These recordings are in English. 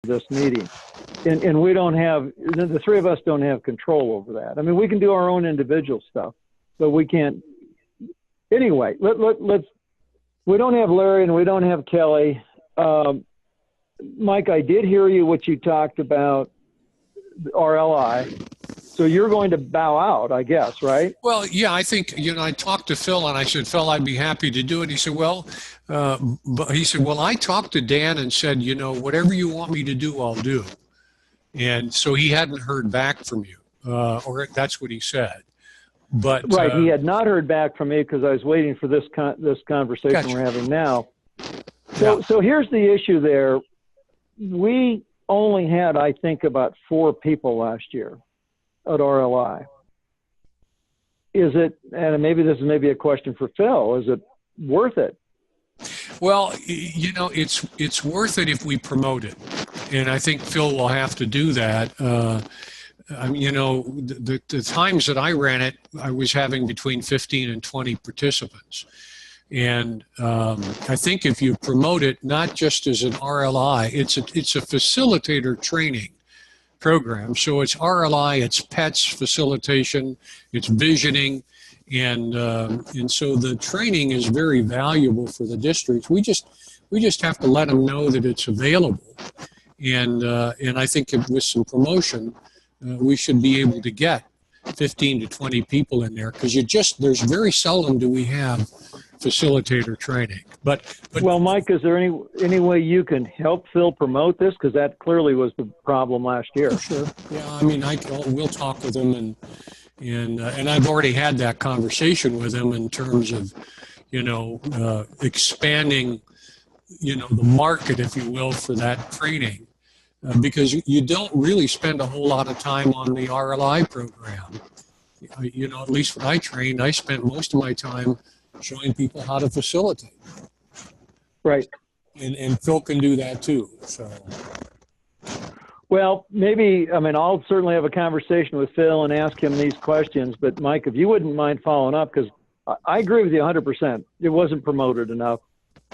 this meeting. And we don't have, the three of us don't have control over that. I mean, we can do our own individual stuff, but we can't. Anyway, we don't have Larry and we don't have Kelly. Mike, I did hear you, what you talked about RLI. So you're going to bow out, I guess, right? Well, yeah, I think, I talked to Phil and I said, Phil, I'd be happy to do it. He said, well, I talked to Dan and said, whatever you want me to do, I'll do. And so he hadn't heard back from you, or that's what he said. But right, he had not heard back from me because I was waiting for this conversation Gotcha. We're having now. So here's the issue there. We only had, I think, about 4 people last year at RLI. Is it, and maybe this is maybe a question for Phil, is it worth it? Well, it's worth it if we promote it. And I think Phil will have to do that. The times that I ran it, I was having between 15 and 20 participants. And I think if you promote it, not just as an RLI, it's a facilitator training program. So it's RLI, it's PETS facilitation, it's visioning, and so the training is very valuable for the districts. We just have to let them know that it's available, and I think with some promotion, we should be able to get 15 to 20 people in there, because there's very seldom do we have facilitator training. But well, Mike, is there any way you can help Phil promote this? Because that clearly was the problem last year. Sure. Yeah, I mean, we'll talk with him, and I've already had that conversation with him in terms of, expanding, the market, if you will, for that training, because you don't really spend a whole lot of time on the RLI program. At least when I trained, I spent most of my time showing people how to facilitate. Right. And Phil can do that too. So. Well, I'll certainly have a conversation with Phil and ask him these questions, but Mike, if you wouldn't mind following up, because I agree with you 100%. It wasn't promoted enough.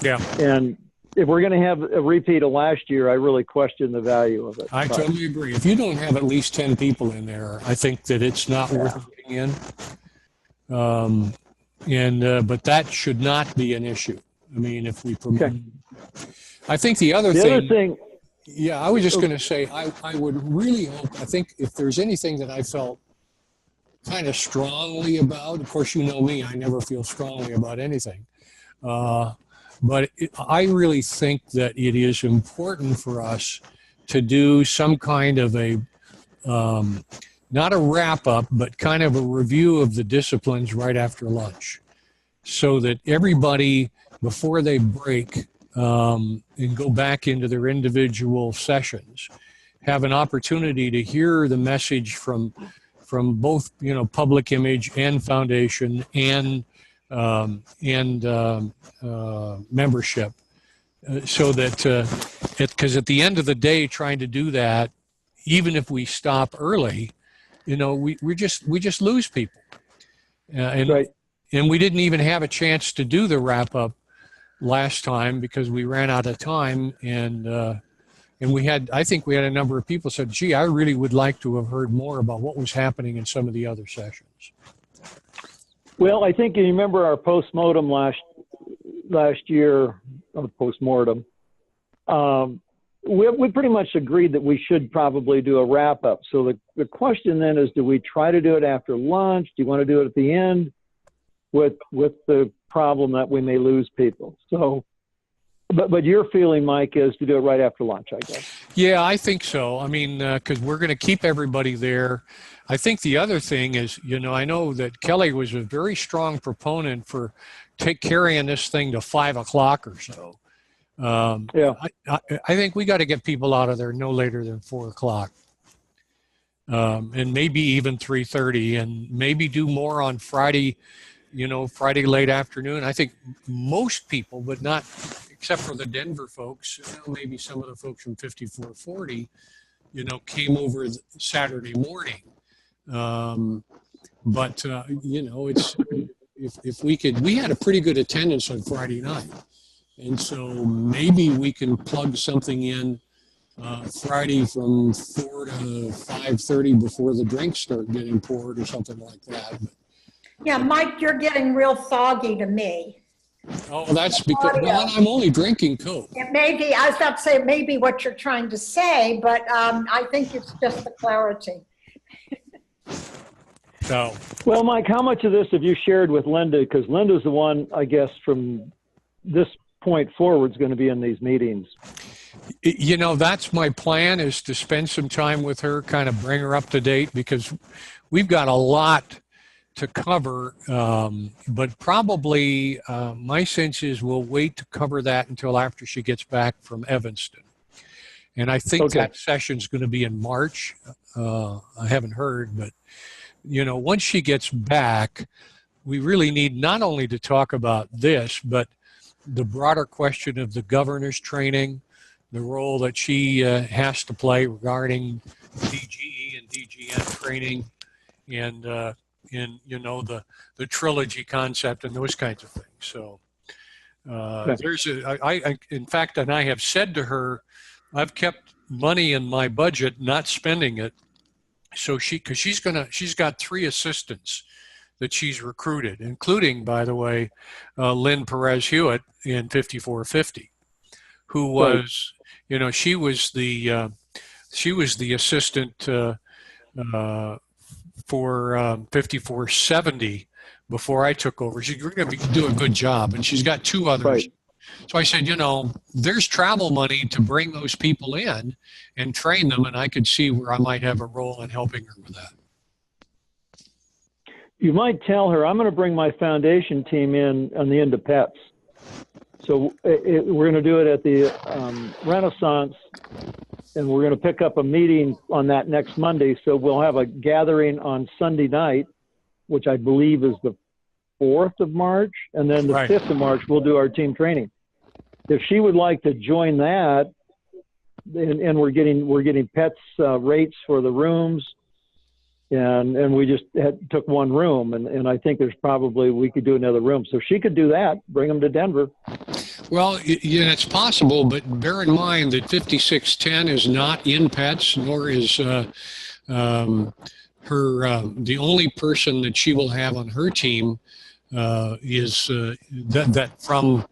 Yeah. And if we're going to have a repeat of last year, I really question the value of it. I totally agree. If you don't have at least 10 people in there, I think that it's not worth getting in. But that should not be an issue. I mean, if we promote. Okay. I think the other thing. Yeah, I was just going to say, I would really hope, I think if there's anything that I felt kind of strongly about, of course, you know me, I never feel strongly about anything. But I really think that it is important for us to do some kind of a, not a wrap up, but kind of a review of the disciplines right after lunch, so that everybody, before they break and go back into their individual sessions, have an opportunity to hear the message from both, public image and foundation and membership, so that because at the end of the day, trying to do that, even if we stop early, we just lose people, right. And we didn't even have a chance to do the wrap up last time because we ran out of time, and I think we had a number of people said, gee, I really would like to have heard more about what was happening in some of the other sessions. Well, I think you remember our postmortem last year, postmortem. We pretty much agreed that we should probably do a wrap up. So the question then is, do we try to do it after lunch? Do you want to do it at the end with the problem that we may lose people? So, but your feeling, Mike, is to do it right after lunch, I guess. Yeah, I think so. I mean, because we're going to keep everybody there. I think the other thing is, I know that Kelly was a very strong proponent for carrying this thing to 5 o'clock or so. Yeah. I think we got to get people out of there no later than 4 o'clock. And maybe even 3:30, and maybe do more on Friday, Friday late afternoon. I think most people, but not except for the Denver folks, maybe some of the folks from 5440, came over Saturday morning. It's if we had a pretty good attendance on Friday night, and so maybe we can plug something in Friday from 4 to 5:30 before the drinks start getting poured or something like that. Yeah, Mike, you're getting real foggy to me. Oh, that's because, well, I'm only drinking Coke. It may be, I was about to say, it may be what you're trying to say, but I think it's just the clarity. So, well, Mike, how much of this have you shared with Linda? Because Linda's the one, I guess, from this point forward is going to be in these meetings. you know, that's my plan, is to spend some time with her, kind of bring her up to date, because we've got a lot to cover, but probably my sense is we'll wait to cover that until after she gets back from Evanston. And I think that session's going to be in March. I haven't heard, but, you know, once she gets back, we really need not only to talk about this, but the broader question of the governor's training, the role that she has to play regarding DGE and DGN training, and you know, the trilogy concept and those kinds of things. So there's in fact, and I have said to her, I've kept money in my budget, not spending it. So because she's got 3 assistants that she's recruited, including, by the way, Lynn Perez Hewitt in 5450, who was, you know, she was the assistant for 5470 before I took over. She's going to do a good job, and she's got 2 others. Right. So I said, you know, there's travel money to bring those people in and train them, and I could see where I might have a role in helping her with that. You might tell her, I'm going to bring my foundation team in on the end of pets. So we're going to do it at the Renaissance, and we're going to pick up a meeting on that next Monday. So we'll have a gathering on Sunday night, which I believe is the 4th of March. And then the 5th of March, we'll do our team training. If she would like to join that, and we're getting pets rates for the rooms, and we just took 1 room, and I think there's probably, we could do another room. So she could do that, bring them to Denver. Well, yeah, it's possible, but bear in mind that 5610 is not in pets, nor is the only person that she will have on her team is that from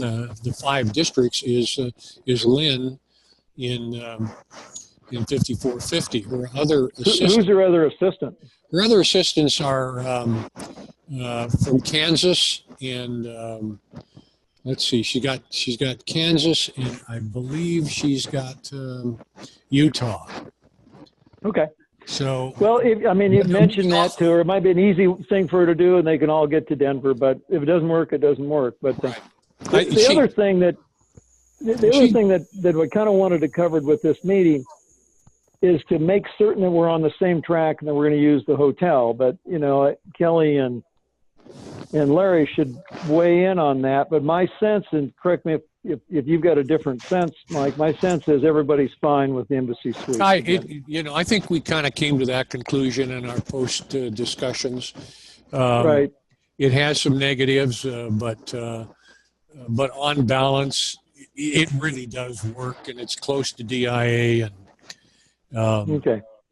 the 5 districts is Lynn in 5450. Her other assistant, who's her other assistant? Her other assistants are from Kansas, and let's see, she's got Kansas, and I believe she's got Utah. Okay. So, well, I mean, you mentioned that to her. It might be an easy thing for her to do, and they can all get to Denver. But if it doesn't work, it doesn't work. But the other thing that we kind of wanted to cover with this meeting is to make certain that we're on the same track and that we're going to use the hotel. But, you know, Kelly and Larry should weigh in on that. But my sense, and correct me if you've got a different sense, Mike, my sense is everybody's fine with the Embassy Suites. I think we kind of came to that conclusion in our post discussions. Right. It has some negatives, but on balance, it really does work, and it's close to DIA, and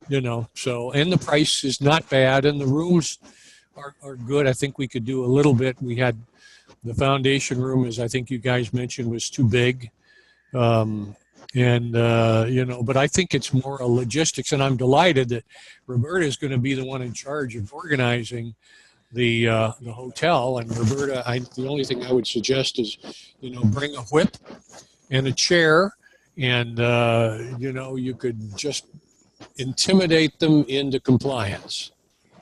you know, so, and the price is not bad, and the rooms are good. I think we could do a little bit. We had the foundation room, as I think you guys mentioned, was too big, you know, but I think it's more a logistics, and I'm delighted that Roberta is going to be the one in charge of organizing the hotel. And Roberta, the only thing I would suggest is, you know, bring a whip and a chair, and you know, you could just intimidate them into compliance.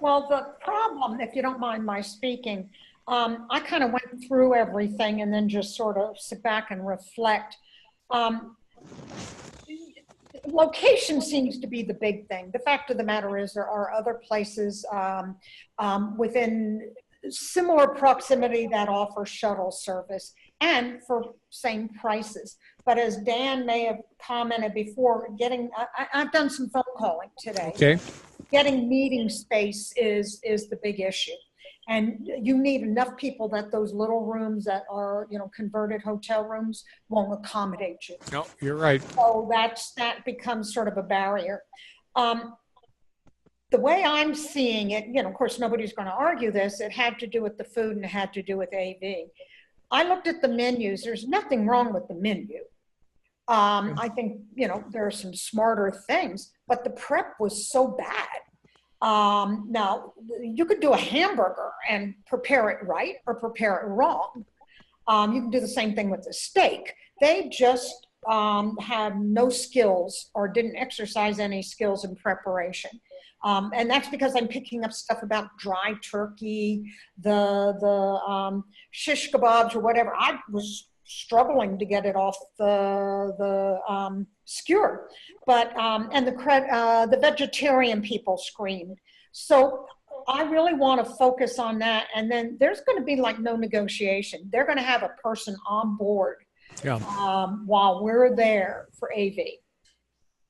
Well, the problem, if you don't mind my speaking, I kind of went through everything and then just sort of sit back and reflect. Location seems to be the big thing. The fact of the matter is there are other places within similar proximity that offer shuttle service and for same prices. But as Dan may have commented before, I've done some phone calling today. Okay. Getting meeting space is the big issue. And you need enough people that those little rooms that are, converted hotel rooms won't accommodate you. No, you're right. So that becomes sort of a barrier. The way I'm seeing it, of course, nobody's going to argue this. It had to do with the food and it had to do with AV. I looked at the menus. There's nothing wrong with the menu. I think, there are some smarter things, but the prep was so bad. Now, you could do a hamburger and prepare it right or prepare it wrong. You can do the same thing with the steak. They just have no skills or didn't exercise any skills in preparation. And that's because I'm picking up stuff about dry turkey, the shish kebabs or whatever. I was struggling to get it off the skewer, but and the vegetarian people screamed. So I really want to focus on that, and then there's going to be like no negotiation. They're going to have a person on board while we're there for AV.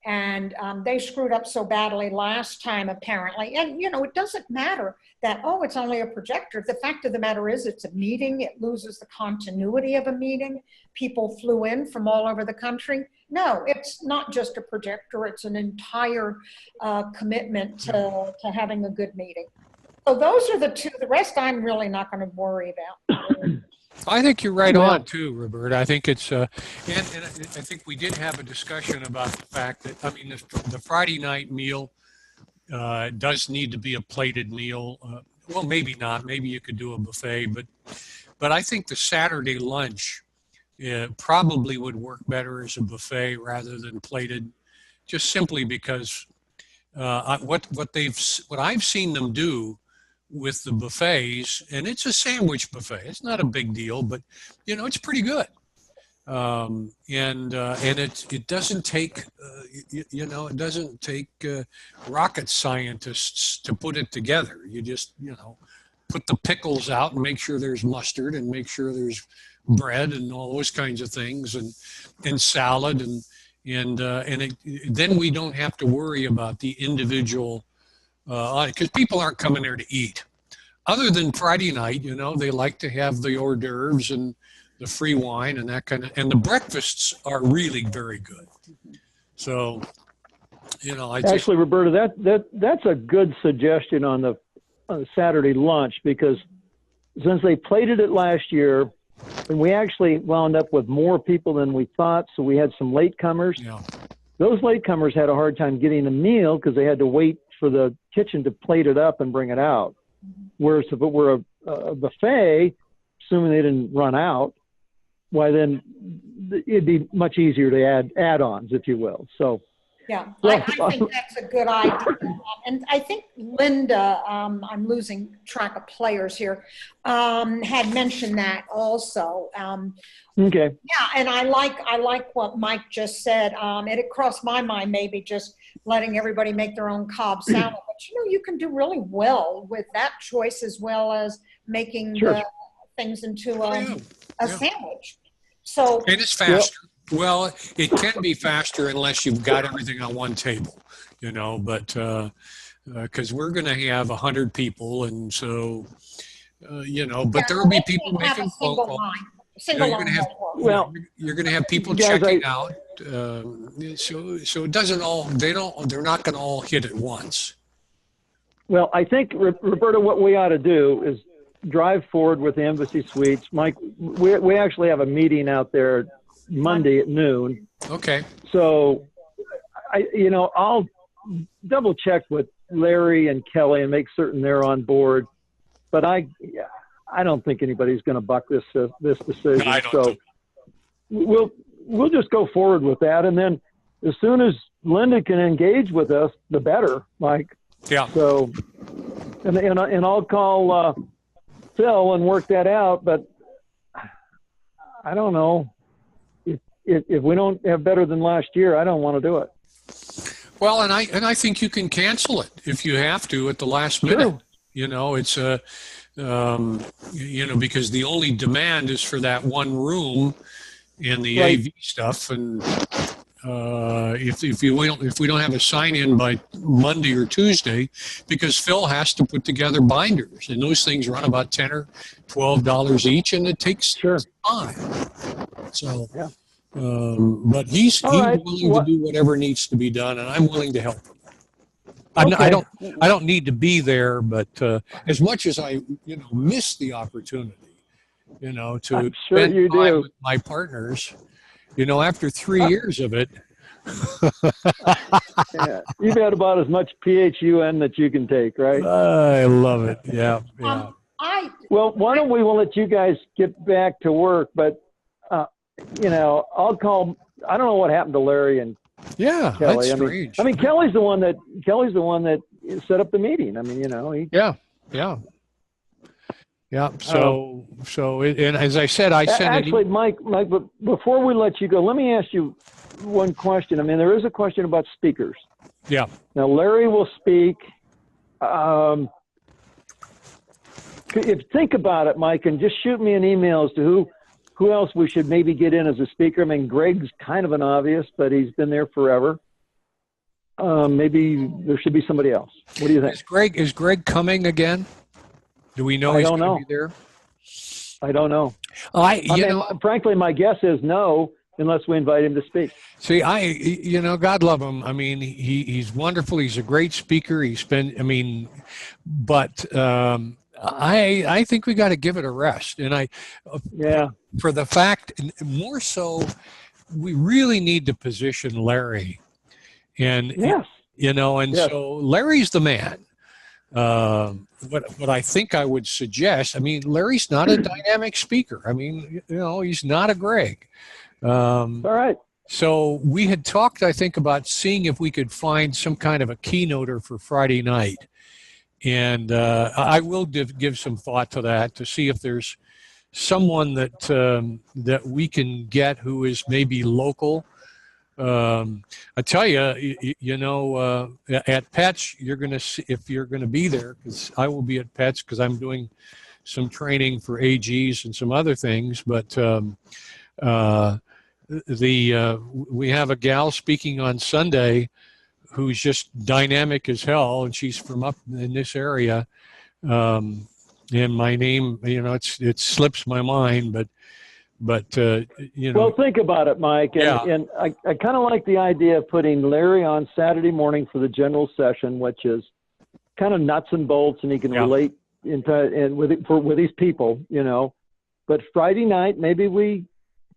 And they screwed up so badly last time, apparently. And, it doesn't matter that, it's only a projector. The fact of the matter is it's a meeting. It loses the continuity of a meeting. People flew in from all over the country. No, it's not just a projector. It's an entire commitment to having a good meeting. So those are the two. The rest I'm really not going to worry about. I think you're right on too, Roberta. I think it's, and I think we did have a discussion about the fact that, the Friday night meal does need to be a plated meal. Well, maybe not. Maybe you could do a buffet, but I think the Saturday lunch probably would work better as a buffet rather than plated, just simply because what I've seen them do with the buffets, and it's a sandwich buffet. It's not a big deal, but it's pretty good. And it doesn't take it doesn't take rocket scientists to put it together. You just put the pickles out and make sure there's mustard and make sure there's bread and all those kinds of things and salad and then we don't have to worry about the individual. Because people aren't coming there to eat. Other than Friday night, they like to have the hors d'oeuvres and the free wine and that kind of, and the breakfasts are really very good. So, actually, Roberta, that's a good suggestion on the Saturday lunch, because since they plated it last year, and we actually wound up with more people than we thought, so we had some latecomers. Yeah. Those latecomers had a hard time getting a meal because they had to wait for the kitchen to plate it up and bring it out. Whereas if it were a buffet, assuming they didn't run out, why then it'd be much easier to add add-ons, if you will. So yeah, I think that's a good idea. And I think Linda, I'm losing track of players here, had mentioned that also. Okay. Yeah, and I like what Mike just said. It crossed my mind maybe just letting everybody make their own Cobb salad. But you can do really well with that choice as well as making the things into a sandwich. So and it's faster. Yep. Well, it can be faster unless you've got everything on one table, but because we're going to have 100 people. And so, but there will be people making phone calls. You're going to have people checking out. So it doesn't all, they're not going to all hit at once. Well, I think, Roberta, what we ought to do is drive forward with the Embassy Suites. Mike, we actually have a meeting out there Monday at noon. Okay. So, I'll double check with Larry and Kelly and make certain they're on board. But I don't think anybody's going to buck this decision. No, I don't so we'll just go forward with that, and then as soon as Linda can engage with us, the better, Mike. Yeah. So, and I'll call Phil and work that out. But I don't know. If we don't have better than last year, I don't want to do it. Well, and I think you can cancel it if you have to at the last minute. Sure. It's because the only demand is for that one room and the AV stuff, and if we don't have a sign in by Monday or Tuesday, because Phil has to put together binders, and those things run about $10 or $12 each, and it takes time. So, yeah. But he's right. willing to do whatever needs to be done, and I'm willing to help him. Okay. I don't need to be there, but as much as I miss the opportunity, to spend time with my partners, after 3 years of it. Yeah. You've had about as much PHUN that you can take, right? I love it. Yeah. Well, why don't we let you guys get back to work, but I'll call. I don't know what happened to Larry and Kelly. That's strange. I mean, Kelly's the one that set up the meeting. I mean, Yeah. So and as I said, I sent actually, Mike, but before we let you go, let me ask you one question. I mean, there is a question about speakers. Yeah. Now, Larry will speak. Think about it, Mike, and just shoot me an email as to who else we should maybe get in as a speaker. I mean, Greg's kind of an obvious, but he's been there forever. Maybe there should be somebody else. What do you think? Is Greg coming again? Do we know he's going to be there? I don't know. Frankly, my guess is no, unless we invite him to speak. See, God love him. I mean, he's wonderful. He's a great speaker. But I think we got to give it a rest. And for the fact, more so, we really need to position Larry. And, so Larry's the man. What I think I would suggest, Larry's not a dynamic speaker. He's not a Greg. All right. So we had talked, I think, about seeing if we could find some kind of a keynoter for Friday night. And I will give some thought to that to see if there's someone that we can get who is maybe local. I tell you, at PETS, you're going to see, if you're going to be there, because I will be at PETS because I'm doing some training for AGs and some other things. But we have a gal speaking on Sunday who's just dynamic as hell, and she's from up in this area. And my name, it slips my mind, but Well, think about it, Mike. And I kind of like the idea of putting Larry on Saturday morning for the general session, which is kind of nuts and bolts, and he can relate with these people, But Friday night, maybe we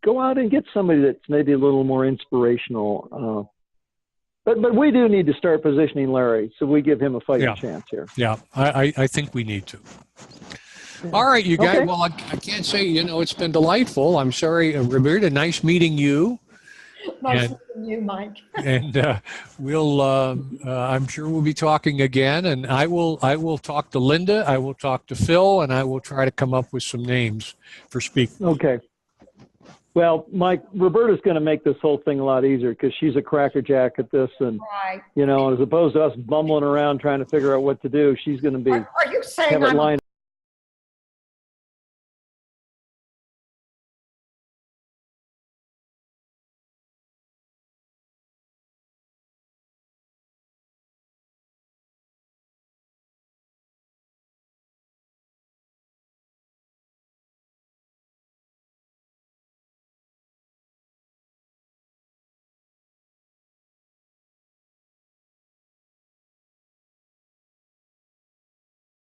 go out and get somebody that's maybe a little more inspirational. But we do need to start positioning Larry, so we give him a fighting chance here. Yeah, I think we need to. All right, you guys. Okay. Well, I can't say, it's been delightful. I'm sorry, Roberta, nice meeting you. Nice meeting you, Mike. And we'll, I'm sure we'll be talking again. And I will talk to Linda, I will talk to Phil, and I will try to come up with some names for speaking. Okay. Well, Mike, Roberta's going to make this whole thing a lot easier because she's a crackerjack at this, and as opposed to us bumbling around trying to figure out what to do, she's going to be. Are you saying have it lined